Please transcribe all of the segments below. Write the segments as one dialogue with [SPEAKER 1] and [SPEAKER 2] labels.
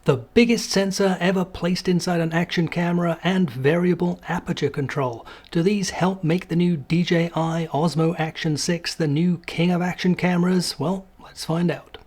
[SPEAKER 1] The biggest sensor ever placed inside an action camera and variable aperture control. Do these help make the new DJI Osmo Action 6 the new king of action cameras? Well, let's find out.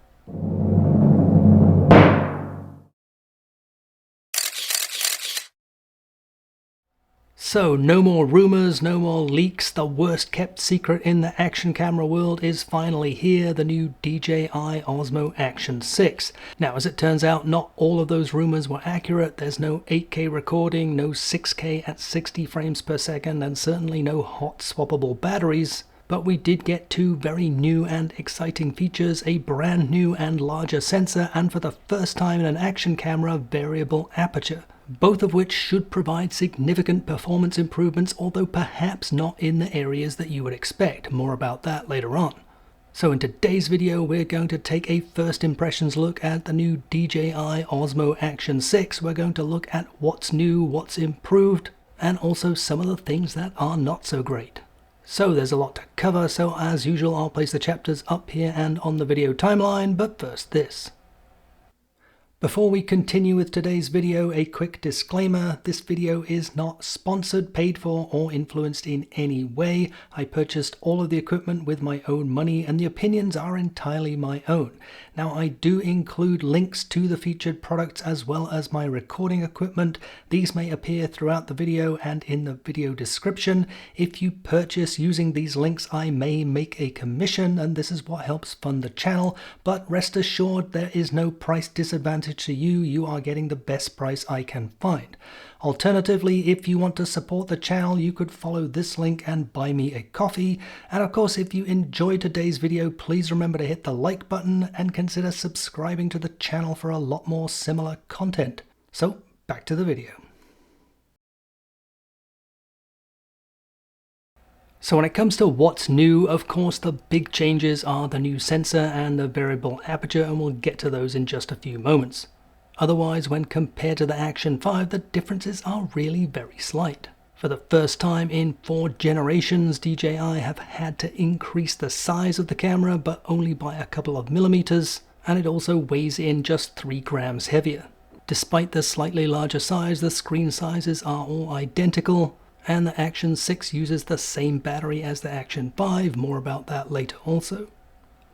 [SPEAKER 1] So, no more rumors, no more leaks. The worst kept secret in the action camera world is finally here, the new DJI Osmo Action 6. Now, as it turns out, not all of those rumors were accurate. There's no 8K recording, no 6K at 60 frames per second, and certainly no hot swappable batteries. But we did get two very new and exciting features, a brand new and larger sensor, and for the first time in an action camera, variable aperture. Both of which should provide significant performance improvements, although perhaps not in the areas that you would expect. More about that later on. So in today's video, we're going to take a first impressions look at the new DJI Osmo Action 6. We're going to look at what's new, what's improved, and also some of the things that are not so great. So there's a lot to cover, so as usual, I'll place the chapters up here and on the video timeline, but first this. Before we continue with today's video, a quick disclaimer. This video is not sponsored, paid for, or influenced in any way. I purchased all of the equipment with my own money, and the opinions are entirely my own. Now, I do include links to the featured products as well as my recording equipment. These may appear throughout the video and in the video description. If you purchase using these links, I may make a commission, and this is what helps fund the channel. But rest assured, there is no price disadvantage to you. You are getting the best price I can find. Alternatively, if you want to support the channel, you could follow this link and buy me a coffee. And of course, if you enjoyed today's video, please remember to hit the like button and consider subscribing to the channel for a lot more similar content. So back to the video. So when it comes to what's new, of course the big changes are the new sensor and the variable aperture, and we'll get to those in just a few moments. Otherwise, when compared to the Action 5, the differences are really very slight. For the first time in 4 generations, DJI have had to increase the size of the camera, but only by a couple of millimeters, and it also weighs in just 3 grams heavier. Despite the slightly larger size, the screen sizes are all identical, and the Action 6 uses the same battery as the Action 5, more about that later also.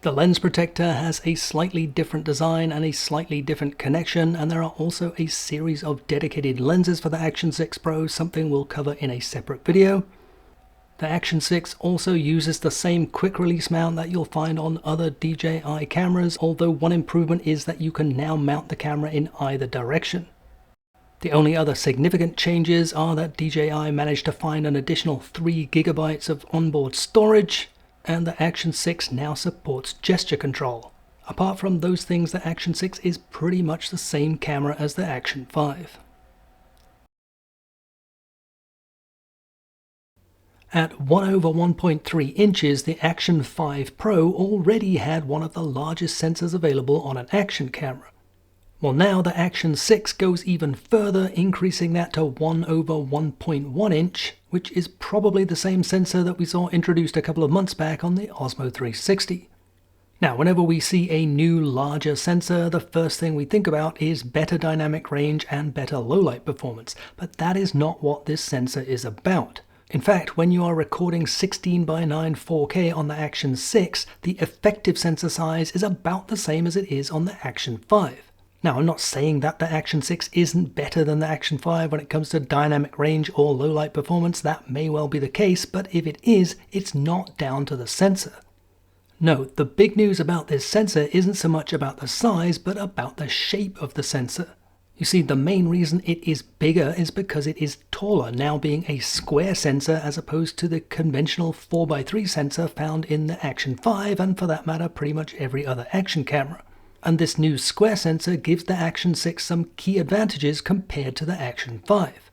[SPEAKER 1] The lens protector has a slightly different design and a slightly different connection, and there are also a series of dedicated lenses for the Action 6 Pro, something we'll cover in a separate video. The Action 6 also uses the same quick release mount that you'll find on other DJI cameras, although one improvement is that you can now mount the camera in either direction. The only other significant changes are that DJI managed to find an additional 3 GB of onboard storage, and the Action 6 now supports gesture control. Apart from those things, the Action 6 is pretty much the same camera as the Action 5. At 1/1.3 inches, the Action 5 Pro already had one of the largest sensors available on an action camera. Well, now the Action 6 goes even further, increasing that to 1/1.1 inch, which is probably the same sensor that we saw introduced a couple of months back on the Osmo 360. Now, whenever we see a new, larger sensor, the first thing we think about is better dynamic range and better low-light performance, but that is not what this sensor is about. In fact, when you are recording 16:9 4K on the Action 6, the effective sensor size is about the same as it is on the Action 5. Now, I'm not saying that the Action 6 isn't better than the Action 5 when it comes to dynamic range or low light performance. That may well be the case, but if it is, it's not down to the sensor. No, the big news about this sensor isn't so much about the size, but about the shape of the sensor. You see, the main reason it is bigger is because it is taller, now being a square sensor as opposed to the conventional 4x3 sensor found in the Action 5, and for that matter, pretty much every other action camera. And this new square sensor gives the Action 6 some key advantages compared to the Action 5.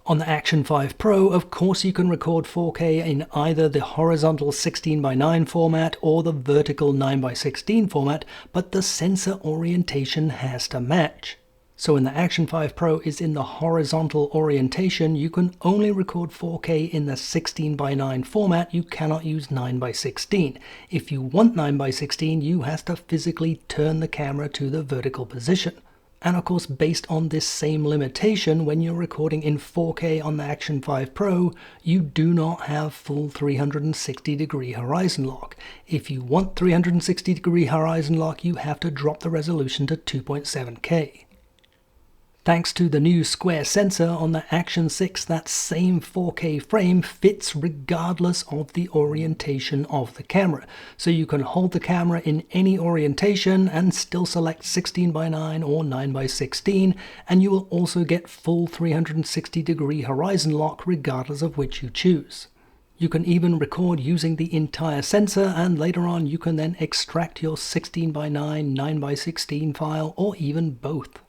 [SPEAKER 1] On the Action 5 Pro, of course you can record 4K in either the horizontal 16:9 format or the vertical 9:16 format, but the sensor orientation has to match. So when the Action 5 Pro is in the horizontal orientation, you can only record 4K in the 16:9 format. You cannot use 9:16. If you want 9:16, you have to physically turn the camera to the vertical position. And of course, based on this same limitation, when you're recording in 4K on the Action 5 Pro, you do not have full 360-degree horizon lock. If you want 360-degree horizon lock, you have to drop the resolution to 2.7K. Thanks to the new square sensor on the Action 6, that same 4K frame fits regardless of the orientation of the camera. So you can hold the camera in any orientation and still select 16:9 or 9:16, and you will also get full 360-degree horizon lock regardless of which you choose. You can even record using the entire sensor, and later on you can then extract your 16:9, 9:16 file, or even both.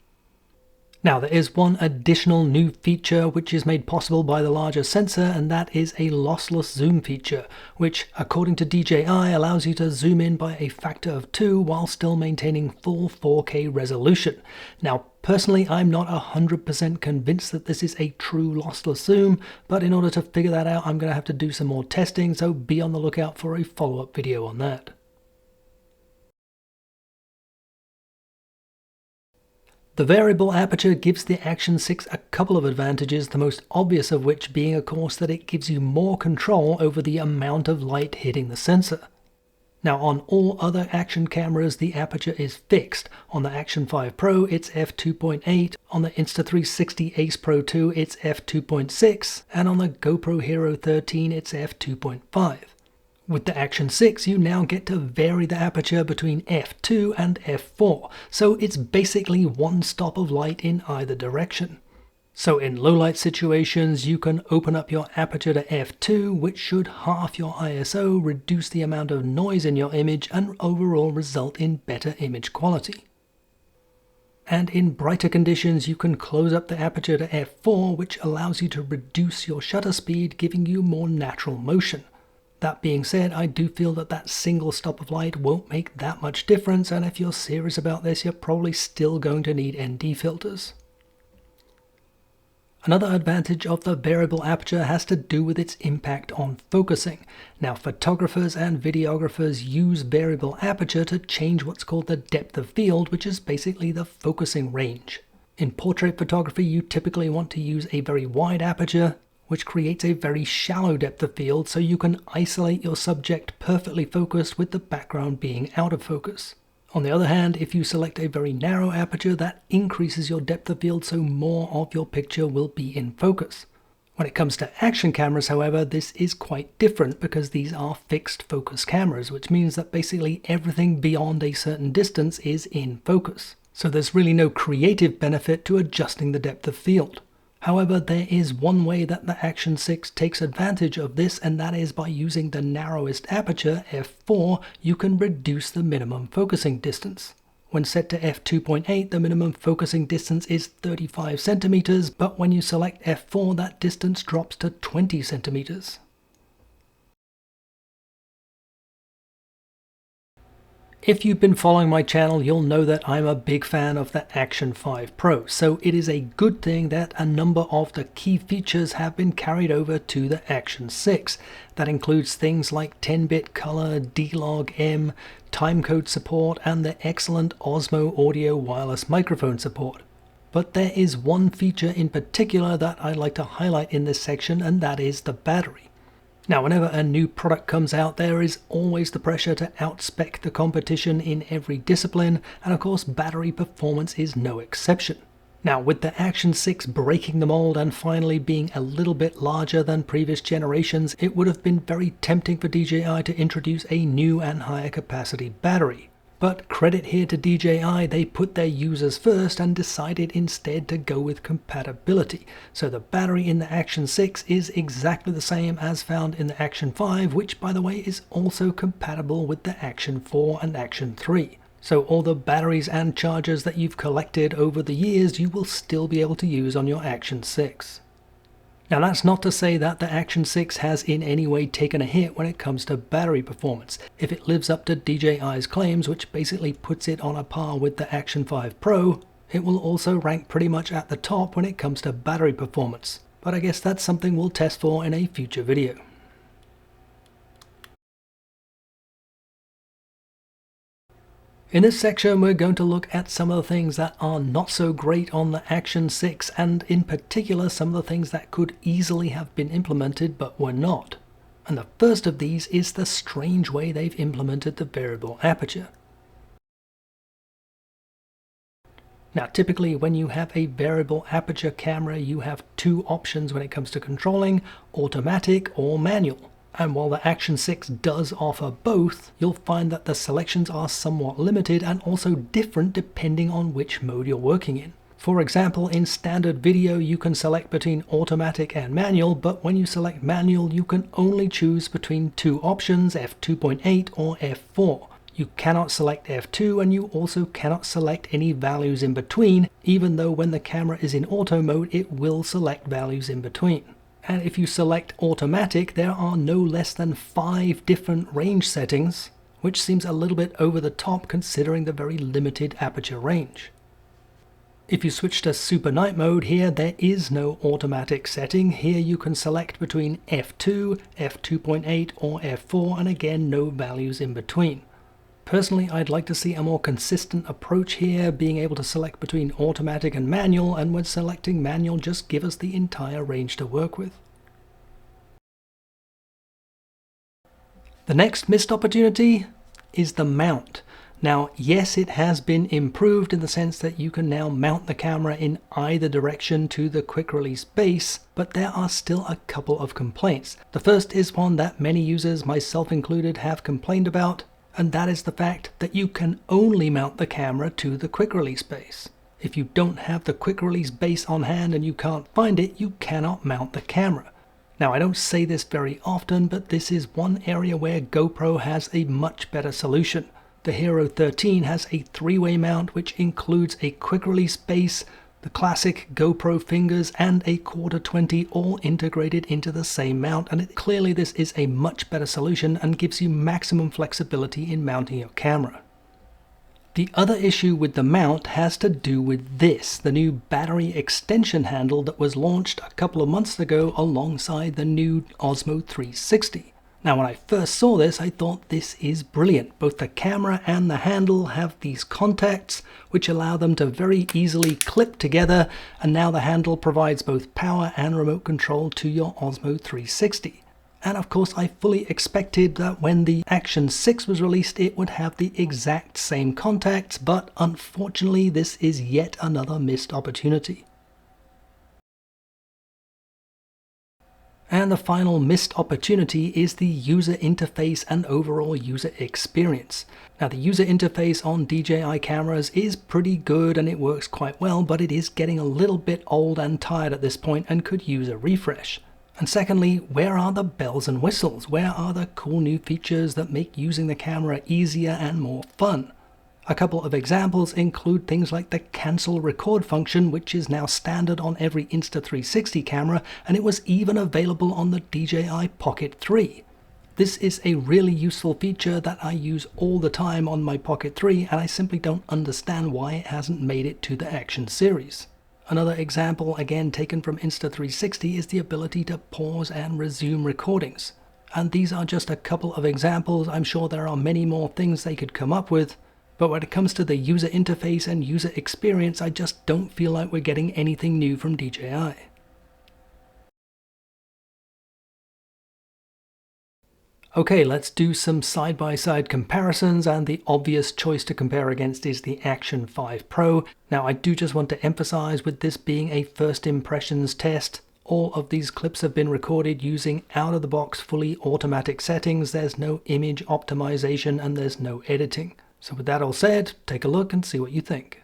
[SPEAKER 1] Now, there is one additional new feature which is made possible by the larger sensor, and that is a lossless zoom feature, which, according to DJI, allows you to zoom in by a factor of 2 while still maintaining full 4K resolution. Now, personally, I'm not 100% convinced that this is a true lossless zoom, but in order to figure that out, I'm going to have to do some more testing, so be on the lookout for a follow-up video on that. The variable aperture gives the Action 6 a couple of advantages, the most obvious of which being, of course, that it gives you more control over the amount of light hitting the sensor. Now, on all other Action cameras, the aperture is fixed. On the Action 5 Pro, it's f2.8, on the Insta360 Ace Pro 2, it's f2.6, and on the GoPro Hero 13, it's f2.5. With the Action 6, you now get to vary the aperture between f2 and f4, so it's basically one stop of light in either direction. So in low light situations, you can open up your aperture to f2, which should halve your ISO, reduce the amount of noise in your image, and overall result in better image quality. And in brighter conditions, you can close up the aperture to f4, which allows you to reduce your shutter speed, giving you more natural motion. That being said, I do feel that that single stop of light won't make that much difference, and if you're serious about this, you're probably still going to need ND filters. Another advantage of the variable aperture has to do with its impact on focusing. Now, photographers and videographers use variable aperture to change what's called the depth of field, which is basically the focusing range. In portrait photography, you typically want to use a very wide aperture, which creates a very shallow depth of field, so you can isolate your subject perfectly focused with the background being out of focus. On the other hand, if you select a very narrow aperture, that increases your depth of field, so more of your picture will be in focus. When it comes to action cameras, however, this is quite different because these are fixed focus cameras, which means that basically everything beyond a certain distance is in focus. So there's really no creative benefit to adjusting the depth of field. However, there is one way that the Action 6 takes advantage of this, and that is by using the narrowest aperture, f4, you can reduce the minimum focusing distance. When set to f2.8, the minimum focusing distance is 35 centimeters, but when you select f4, that distance drops to 20 centimeters. If you've been following my channel, you'll know that I'm a big fan of the Action 5 Pro, so it is a good thing that a number of the key features have been carried over to the Action 6. That includes things like 10-bit color, D-Log-M, timecode support, and the excellent Osmo audio wireless microphone support. But there is one feature in particular that I'd like to highlight in this section, and that is the battery. Now, whenever a new product comes out, there is always the pressure to outspec the competition in every discipline, and of course battery performance is no exception. Now, with the Action 6 breaking the mold and finally being a little bit larger than previous generations, it would have been very tempting for DJI to introduce a new and higher capacity battery. But credit here to DJI, they put their users first and decided instead to go with compatibility. So the battery in the Action 6 is exactly the same as found in the Action 5, which by the way is also compatible with the Action 4 and Action 3. So all the batteries and chargers that you've collected over the years, you will still be able to use on your Action 6. Now, that's not to say that the Action 6 has in any way taken a hit when it comes to battery performance. If it lives up to DJI's claims, which basically puts it on a par with the Action 5 Pro, it will also rank pretty much at the top when it comes to battery performance. But I guess that's something we'll test for in a future video. In this section, we're going to look at some of the things that are not so great on the Action 6, and in particular some of the things that could easily have been implemented but were not. And the first of these is the strange way they've implemented the variable aperture. Now, typically when you have a variable aperture camera, you have two options when it comes to controlling: automatic or manual. And while the Action 6 does offer both, you'll find that the selections are somewhat limited and also different depending on which mode you're working in. For example, in standard video you can select between automatic and manual, but when you select manual you can only choose between two options, f2.8 or f4. You cannot select f2, and you also cannot select any values in between, even though when the camera is in auto mode it will select values in between. And if you select automatic, there are no less than 5 different range settings, which seems a little bit over the top considering the very limited aperture range. If you switch to super night mode here, there is no automatic setting. Here you can select between f2, f2.8 or f4, and again no values in between. Personally, I'd like to see a more consistent approach here, being able to select between automatic and manual, and when selecting manual just give us the entire range to work with. The next missed opportunity is the mount. Now, yes, it has been improved in the sense that you can now mount the camera in either direction to the quick release base, but there are still a couple of complaints. The first is one that many users, myself included, have complained about, and that is the fact that you can only mount the camera to the quick release base. If you don't have the quick release base on hand and you can't find it, you cannot mount the camera. Now, I don't say this very often, but this is one area where GoPro has a much better solution. The Hero 13 has a 3-way mount which includes a quick release base, the classic GoPro fingers, and a quarter 20 all integrated into the same mount, and clearly this is a much better solution and gives you maximum flexibility in mounting your camera. The other issue with the mount has to do with this, the new battery extension handle that was launched a couple of months ago alongside the new Osmo 360. Now, when I first saw this, I thought this is brilliant. Both the camera and the handle have these contacts which allow them to very easily clip together, and now the handle provides both power and remote control to your Osmo 360. And of course, I fully expected that when the Action 6 was released it would have the exact same contacts, but unfortunately this is yet another missed opportunity. And the final missed opportunity is the user interface and overall user experience. Now, the user interface on DJI cameras is pretty good and it works quite well, but it is getting a little bit old and tired at this point and could use a refresh. And secondly, where are the bells and whistles? Where are the cool new features that make using the camera easier and more fun? A couple of examples include things like the cancel record function, which is now standard on every Insta360 camera, and it was even available on the DJI Pocket 3. This is a really useful feature that I use all the time on my Pocket 3, and I simply don't understand why it hasn't made it to the Action series. Another example, again taken from Insta360, is the ability to pause and resume recordings. And these are just a couple of examples. I'm sure there are many more things they could come up with. But when it comes to the user interface and user experience, I just don't feel like we're getting anything new from DJI. Okay, let's do some side-by-side comparisons, and the obvious choice to compare against is the Action 5 Pro. Now, I do just want to emphasize, with this being a first impressions test, all of these clips have been recorded using out-of-the-box fully automatic settings. There's no image optimization and there's no editing. So with that all said, take a look and see what you think.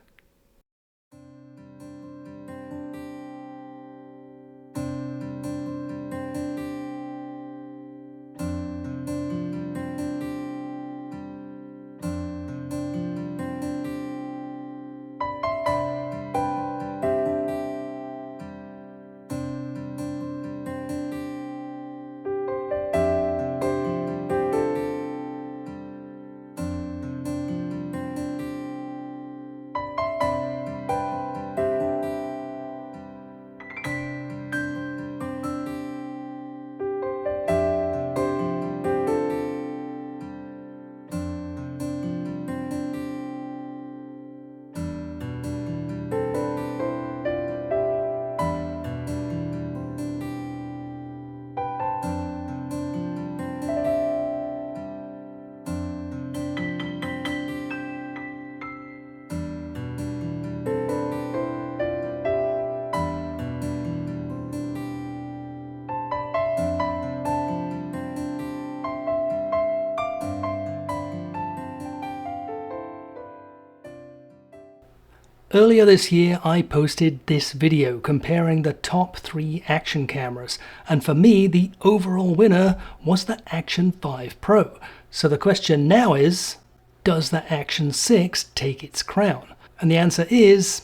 [SPEAKER 1] Earlier this year, I posted this video comparing the top 3 action cameras, and for me, the overall winner was the Action 5 Pro. So the question now is, does the Action 6 take its crown? And the answer is,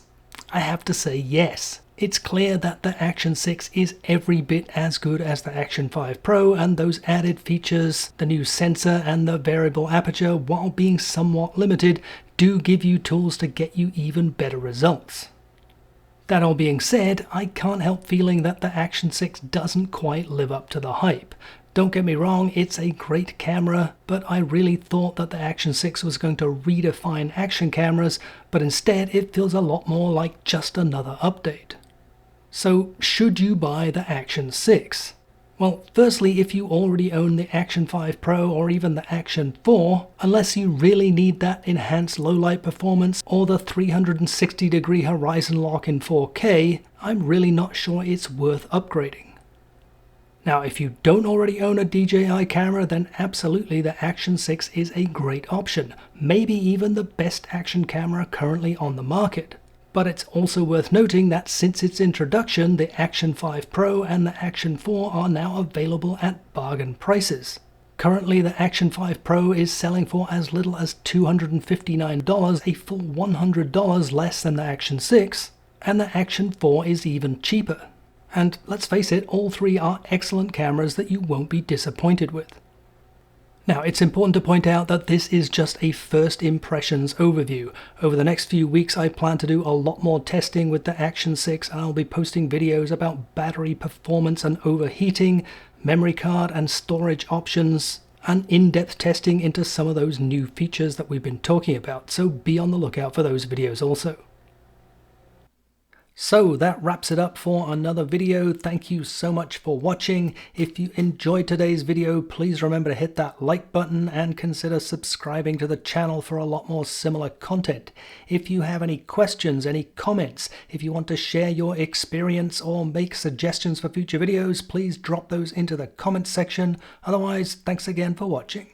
[SPEAKER 1] I have to say yes. It's clear that the Action 6 is every bit as good as the Action 5 Pro, and those added features, the new sensor and the variable aperture, while being somewhat limited, do give you tools to get you even better results. That all being said, I can't help feeling that the Action 6 doesn't quite live up to the hype. Don't get me wrong, it's a great camera, but I really thought that the Action 6 was going to redefine action cameras, but instead it feels a lot more like just another update. So, should you buy the Action 6? Well, firstly, if you already own the Action 5 Pro or even the Action 4, unless you really need that enhanced low-light performance or the 360-degree horizon lock in 4K, I'm really not sure it's worth upgrading. Now, if you don't already own a DJI camera, then absolutely the Action 6 is a great option, maybe even the best action camera currently on the market. But it's also worth noting that since its introduction, the Action 5 Pro and the Action 4 are now available at bargain prices. Currently, the Action 5 Pro is selling for as little as $259, a full $100 less than the Action 6, and the Action 4 is even cheaper. And let's face it, all three are excellent cameras that you won't be disappointed with. Now, it's important to point out that this is just a first impressions overview. Over the next few weeks, I plan to do a lot more testing with the Action 6, and I'll be posting videos about battery performance and overheating, memory card and storage options, and in-depth testing into some of those new features that we've been talking about, so be on the lookout for those videos also. So that wraps it up for another video. Thank you so much for watching. If you enjoyed today's video, please remember to hit that like button and consider subscribing to the channel for a lot more similar content. If you have any questions, any comments, if you want to share your experience or make suggestions for future videos, please drop those into the comments section. Otherwise, thanks again for watching.